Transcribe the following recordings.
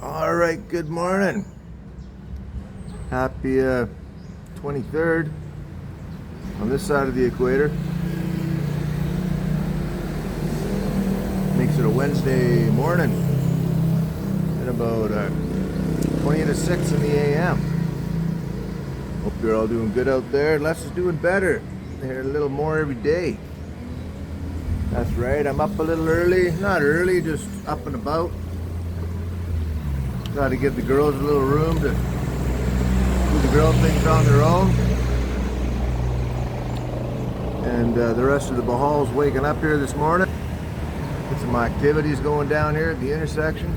All right, good morning. Happy 23rd on this side of the equator. Makes it a Wednesday morning at about 20 to 6 in the a.m. Hope you're all doing good out there. Les is doing better. Here a little more every day. That's right, I'm up a little early. Not early, just up and about. Got to give the girls a little room to do the girl things on their own. And the rest of the Bohol's waking up here this morning. Get some activities going down here at the intersection.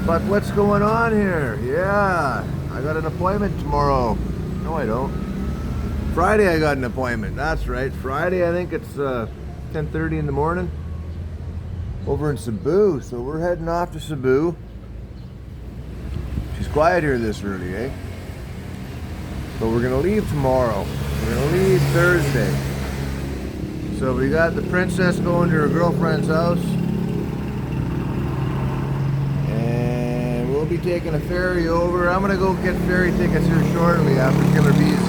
But what's going on here? Yeah, I got an appointment tomorrow. No, I don't. Friday I got an appointment. That's right. Friday, I think it's 10:30 in the morning over in Cebu. So we're heading off to Cebu. She's quiet here this early, eh? But we're gonna leave tomorrow. We're gonna leave Thursday. So we got the princess going to her girlfriend's house. And we'll be taking a ferry over. I'm gonna go get ferry tickets here shortly after Killer Bees.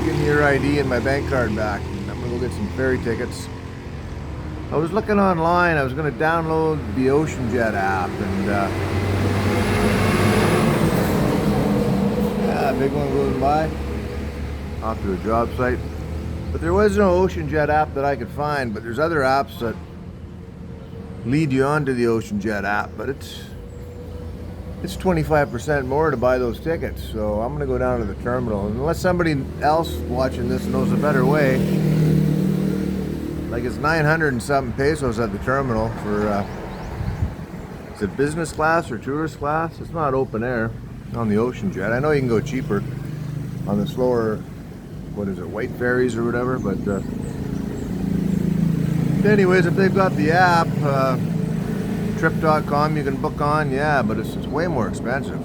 Give me your ID and my bank card back. I'm gonna go get some ferry tickets. I was looking online. I was gonna download the OceanJet app and big one going by off to a job site, but there was no OceanJet app that I could find. But there's other apps that lead you onto the OceanJet app, but it's 25% more to buy those tickets. So I'm gonna go down to the terminal, unless somebody else watching this knows a better way. Like, it's 900 and something pesos at the terminal for is it business class or tourist class? It's not open air on the OceanJet. I know you can go cheaper on the slower, what is it, white ferries or whatever, but anyways, if they've got the app, trip.com, you can book on, yeah, but it's way more expensive.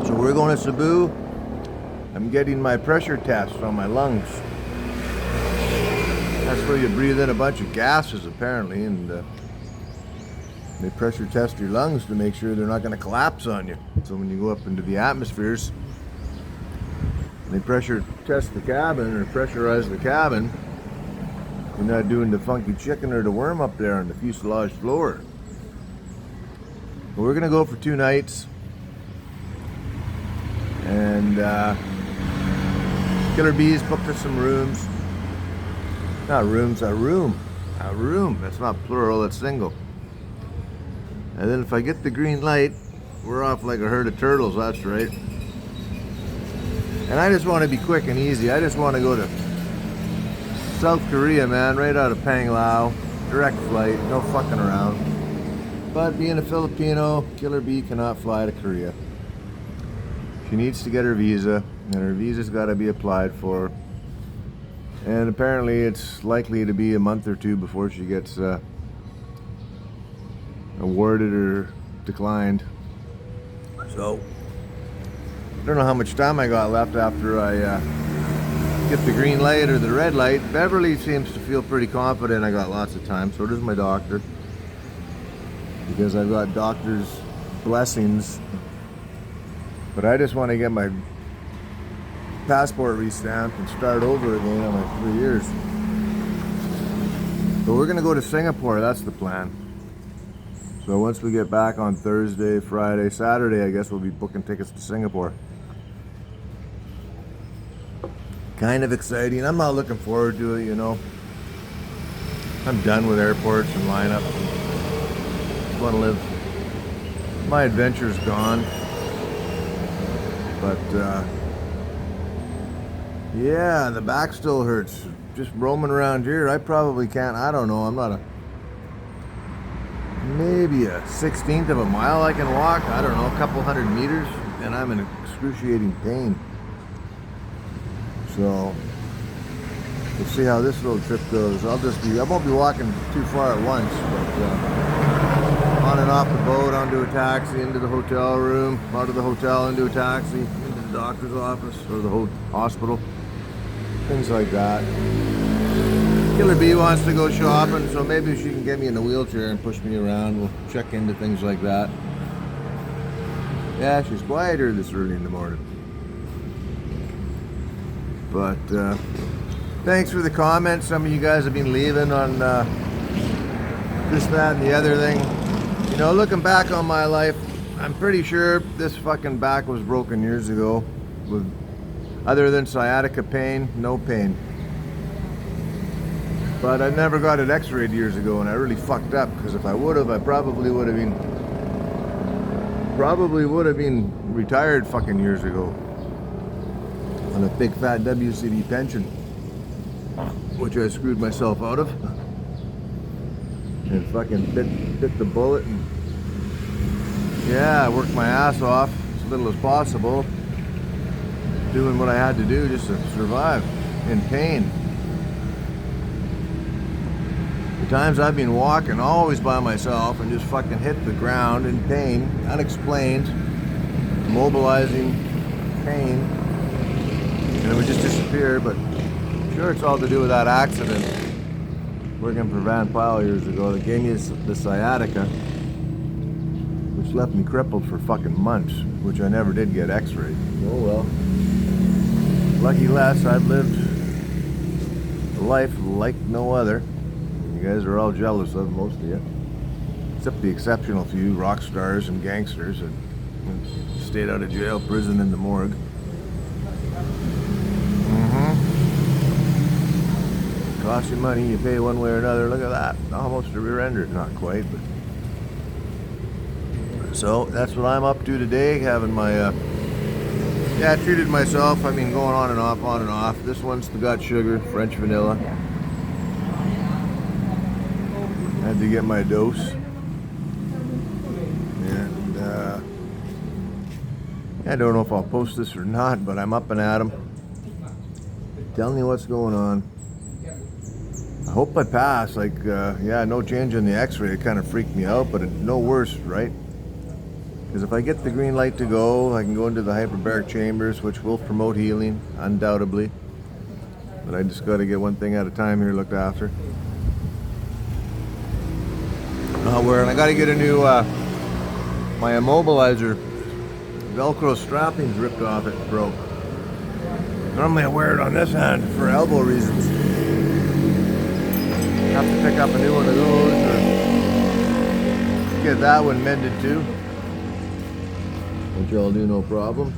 So we're going to Cebu. I'm getting my pressure test on my lungs. That's where you breathe in a bunch of gases apparently, and they pressure test your lungs to make sure they're not going to collapse on you. So when you go up into the atmospheres, they pressure test the cabin or pressurize the cabin. You're not doing the funky chicken or the worm up there on the fuselage floor. But we're going to go for 2 nights. And Killer Bees booked us some rooms. Not rooms, a room. A room. That's not plural, that's single. And then if I get the green light, we're off like a herd of turtles, that's right. And I just want to be quick and easy. I just want to go to South Korea, man, right out of Panglao. Direct flight, no fucking around. But being a Filipino, Killer Bee cannot fly to Korea. She needs to get her visa, and her visa's got to be applied for. And apparently it's likely to be a month or 2 before she gets awarded or declined. So I don't know how much time I got left after I get the green light or the red light. Beverly seems to feel pretty confident I got lots of time. So does my doctor, because I've got doctor's blessings. But I just want to get my passport re-stamped and start over again on my 3 years. So we're gonna go to Singapore. That's the plan. So once we get back on Thursday, Friday, Saturday, I guess we'll be booking tickets to Singapore. Kind of exciting. I'm not looking forward to it, you know. I'm done with airports and lineups. I just want to live. My adventure's gone. But yeah, the back still hurts. Just roaming around here, I probably can't. I don't know. I'm not a. Maybe a 1/16 of a mile I can walk. I don't know, a couple hundred meters, and I'm in excruciating pain. So we'll see how this little trip goes. I won't be walking too far at once, but on and off the boat, onto a taxi, into the hotel room, out of the hotel into a taxi, into the doctor's office or the whole hospital, things like that. Killer Bee wants to go shopping, so maybe she can get me in a wheelchair and push me around. We'll check into things like that. Yeah, she's quieter this early in the morning. But thanks for the comments some of you guys have been leaving on this, that, and the other thing. You know, looking back on my life, I'm pretty sure this fucking back was broken years ago. With other than sciatica pain, no pain. But I never got it x-rayed years ago, and I really fucked up, because if I would have, I probably would have been retired fucking years ago on a big fat WCD pension, which I screwed myself out of, and fucking bit the bullet, and yeah, I worked my ass off as little as possible, doing what I had to do just to survive in pain. The times I've been walking always by myself and just fucking hit the ground in pain, unexplained, mobilizing pain, and it would just disappear. But I'm sure it's all to do with that accident working for Van Pyle years ago that gave me the sciatica, which left me crippled for fucking months, which I never did get x-rayed. Oh well. Lucky Les, I've lived a life like no other. You guys are all jealous of, most of you. Except the exceptional few rock stars and gangsters that stayed out of jail, prison, and the morgue. Costs you money, you pay one way or another. Look at that. Almost a rear ender. Not quite, but. So that's what I'm up to today. Having my, yeah, I treated myself. I've been going on and off. This one's the got sugar, French vanilla. Had to get my dose. And I don't know if I'll post this or not, but I'm up and at 'em. Telling you what's going on. I hope I pass. Like, yeah, no change in the x-ray. It kind of freaked me out, but no worse, right? Because if I get the green light to go, I can go into the hyperbaric chambers, which will promote healing, undoubtedly. But I just got to get one thing at a time here looked after. And I got to get a new, my immobilizer Velcro strapping's ripped off, it broke. Normally I wear it on this hand for elbow reasons. Have to pick up a new one of those or get that one mended too, which I'll do no problem.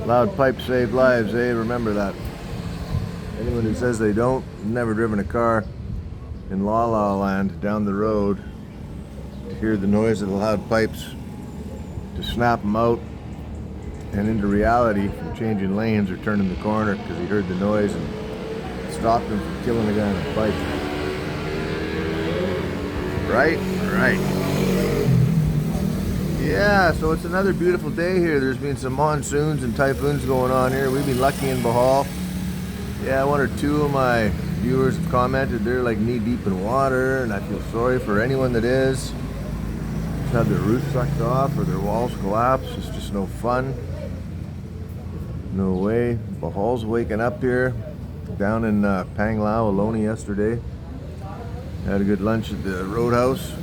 Loud pipes save lives, eh? Remember that. Anyone who says they don't, never driven a car in La La Land down the road to hear the noise of the loud pipes to snap them out and into reality from changing lanes or turning the corner because he heard the noise and stopped him from killing the guy in the bike. Right? Yeah, so it's another beautiful day here. There's been some monsoons and typhoons going on here. We've been lucky in Bohol. Yeah, one or two of my viewers have commented they're like knee deep in water, and I feel sorry for anyone that is. Just had their roof sucked off or their walls collapsed. It's just no fun. No way. Bohol's waking up here. Down in Panglao, Ohlone yesterday. Had a good lunch at the Roadhouse.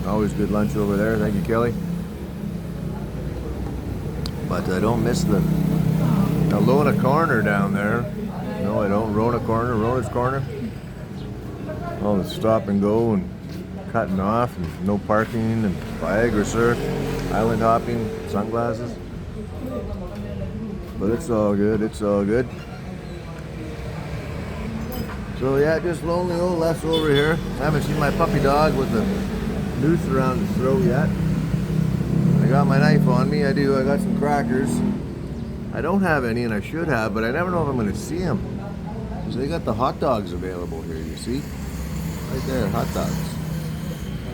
Always good lunch over there. Thank you, Kelly. But I don't miss the Alona Corner down there. No, I don't. Rona's Corner. All the stop and go and cutting off and no parking and Viagra surf, island hopping, sunglasses. But it's all good. So yeah, just lonely old Les over here. I haven't seen my puppy dog with the noose around his throat yet. I got my knife on me. I got some crackers. I don't have any, and I should have, but I never know if I'm going to see them. Because they got the hot dogs available here, you see? Right there, hot dogs.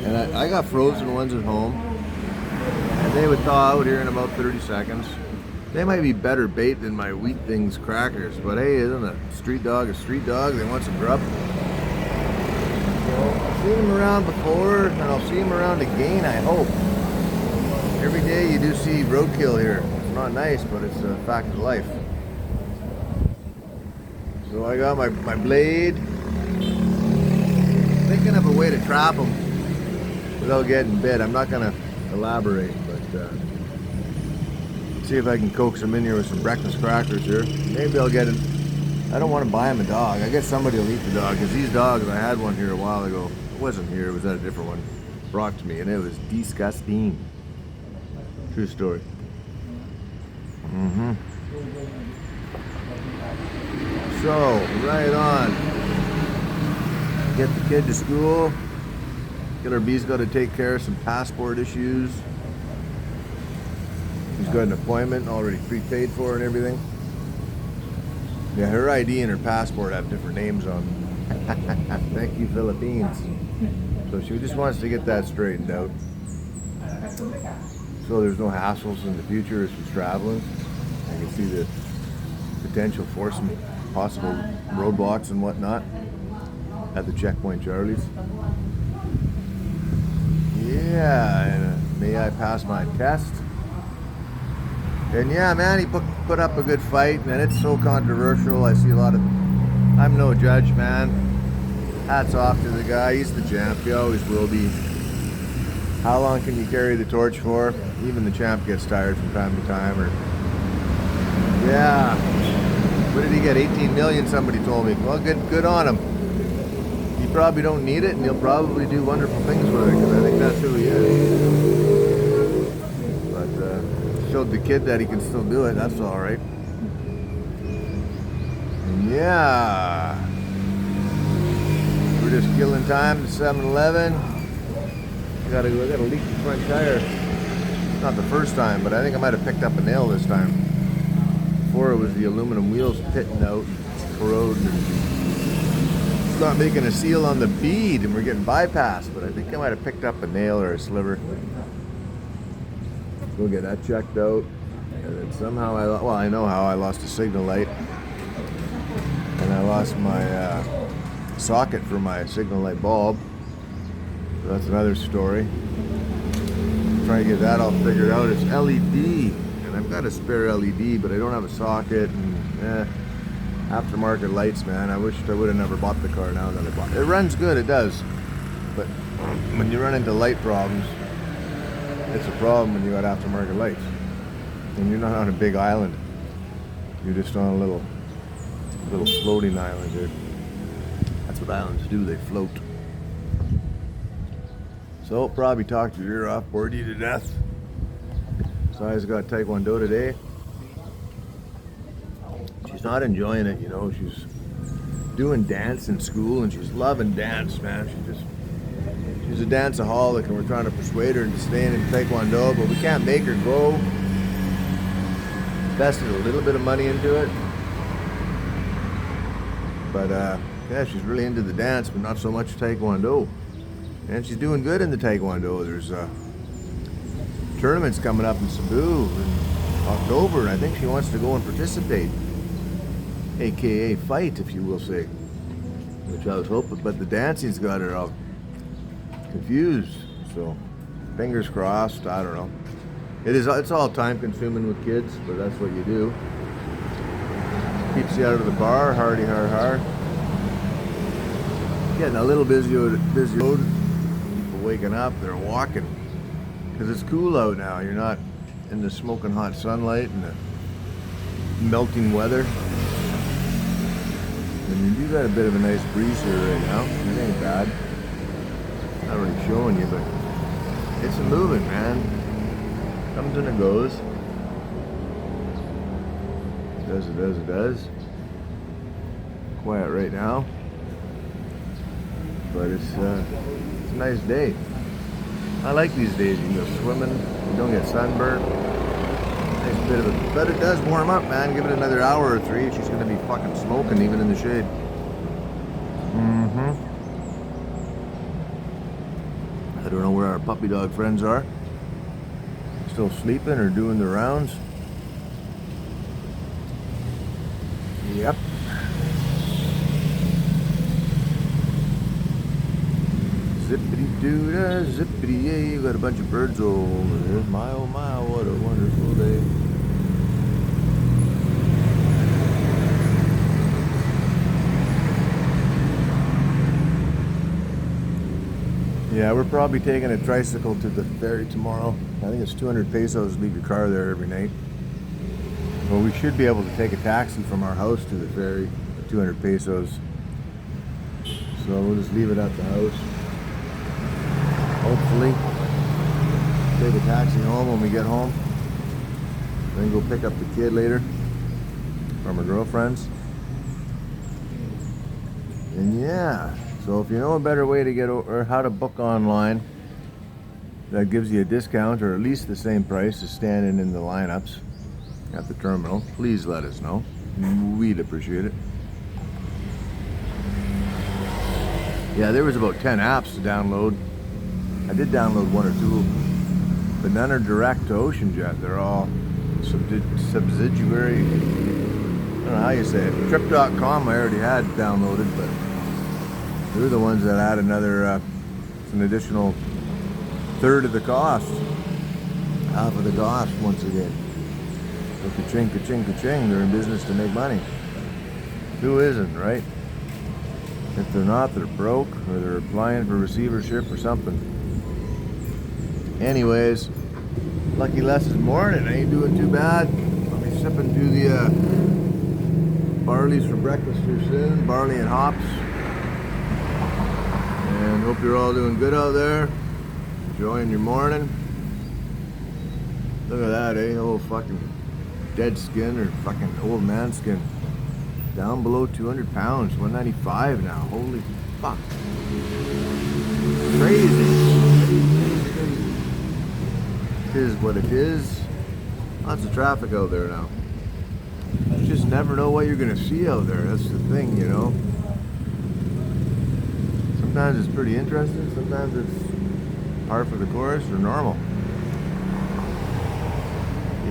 And I got frozen ones at home. And they would thaw out here in about 30 seconds. They might be better bait than my Wheat Things crackers, but hey, isn't a street dog a street dog? They want some grub. So, I've seen them around before, and I'll see them around again, I hope. Every day you do see roadkill here. It's not nice, but it's a fact of life. So I got my blade, thinking of a way to trap them without getting bit. I'm not gonna elaborate, but see if I can coax them in here with some breakfast crackers here. Maybe I'll get it. I don't want to buy him a dog. I guess somebody will eat the dog, because these dogs, I had one here a while ago. It wasn't here, it was at a different one. Brought to me, and it was disgusting. True story. So, right on. Get the kid to school. Killer B's got to take care of some passport issues. She's got an appointment already prepaid for and everything. Yeah, her ID and her passport have different names on them. Thank you, Philippines. So she just wants to get that straightened out. So there's no hassles in the future as she's traveling. I can see the potential for some possible roadblocks and whatnot at the checkpoint Charlie's. Yeah, and may I pass my test? And yeah, man, he put up a good fight, and it's so controversial. I see a lot of... I'm no judge, man. Hats off to the guy. He's the champ. He always will be. How long can you carry the torch for? Even the champ gets tired from time to time. Or yeah. What did he get? 18 million, somebody told me. Well, good on him. You probably don't need it, and he'll probably do wonderful things with it, because I think that's who he is. But showed the kid that he can still do it. That's all right. And yeah. We're just killing time to 7-Eleven. I got a leaky front tire. Not the first time, but I think I might have picked up a nail this time. Before it was the aluminum wheels pitting out, corroding. It's not making a seal on the bead, and we're getting bypassed. But I think I might have picked up a nail or a sliver. We'll get that checked out. And then somehow I know how I lost a signal light, and I lost my socket for my signal light bulb. So that's another story. Trying to get that all figured out. It's LED, and I've got a spare LED, but I don't have a socket. And aftermarket lights, man. I wished I would have never bought the car now that I bought it. It runs good, it does, but when you run into light problems, it's a problem when you got aftermarket lights, and you're not on a big island. You're just on a little floating island, dude. That's what islands do, they float. So probably talked your ear off, bored you to death. Sai's got Taekwondo today. She's not enjoying it, you know. She's doing dance in school, and she's loving dance, man. She's a danceaholic, and we're trying to persuade her into staying in Taekwondo, but we can't make her go. Invested a little bit of money into it. But yeah, she's really into the dance, but not so much Taekwondo. And she's doing good in the Taekwondo. There's tournaments coming up in Cebu in October, and I think she wants to go and participate. AKA fight, if you will say. Which I was hoping, but the dancing's got her all confused. So, fingers crossed, I don't know. It's all time consuming with kids, but that's what you do. Keeps you out of the bar, hardy har. Getting a little busy road. People waking up, they're walking. Because it's cool out now. You're not in the smoking hot sunlight and the melting weather. And you do got a bit of a nice breeze here right now. It ain't bad. Not really showing you, but it's a moving, man. Comes and it goes. It does. Quiet right now. But it's a nice day. I like these days. You can go swimming, you don't get sunburnt. Nice bit of it. But it does warm up, man. Give it another hour or three, she's gonna be fucking smoking even in the shade. I don't know where our puppy dog friends are. Still sleeping or doing the rounds. Yep. Zippity-doo-dah, zippity-yay. You got a bunch of birds over there. My oh my, what a wonderful day. Yeah, we're probably taking a tricycle to the ferry tomorrow. I think it's 200 pesos to leave your car there every night. Well, we should be able to take a taxi from our house to the ferry, 200 pesos. So we'll just leave it at the house. Hopefully, take a taxi home when we get home. Then go pick up the kid later from her girlfriend's. And yeah, so if you know a better way to get or how to book online that gives you a discount or at least the same price as standing in the lineups at the terminal, please let us know. We'd appreciate it. Yeah, there was about 10 apps to download. I did download one or two, but none are direct to OceanJet. They're all subsidiary. I don't know how you say it. Trip.com I already had downloaded, but they're the ones that add another, an additional third of the cost. Half of the cost once again. So ka-ching, ka-ching, ka-ching. They're in business to make money. Who isn't, right? If they're not, they're broke, or they're applying for receivership or something. Anyways, lucky Les is morning. I ain't doing too bad. I'll be sipping through the barleys for breakfast here soon. Barley and hops. And hope you're all doing good out there. Enjoying your morning. Look at that, eh? Old fucking dead skin or fucking old man skin. Down below 200 pounds, 195 now. Holy fuck. Crazy. It is what it is. Lots of traffic out there now. You just never know what you're gonna see out there. That's the thing, you know. Sometimes it's pretty interesting, sometimes it's par for the course or normal.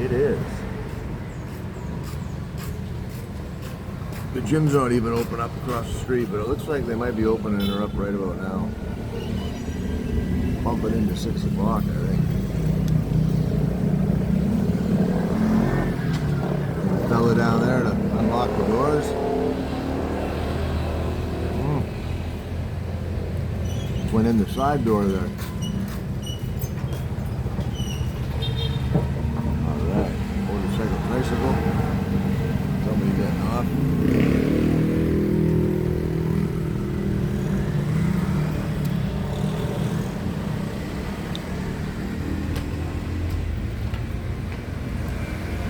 It is. The gym's not even open up across the street, but it looks like they might be opening her up right about now. Bump it into 6 o'clock, I think. The fella down there to unlock the doors. Went in the side door there. Alright, motorcycle, tricycle. Somebody getting off.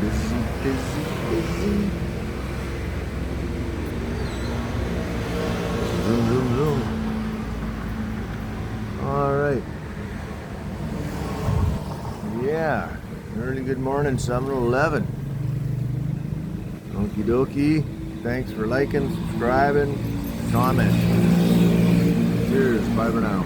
Busy, busy, busy. Zoom, zoom, zoom. Alright. Yeah. Early good morning, 7:11. Okie dokie. Thanks for liking, subscribing, comment. Cheers. Bye for now.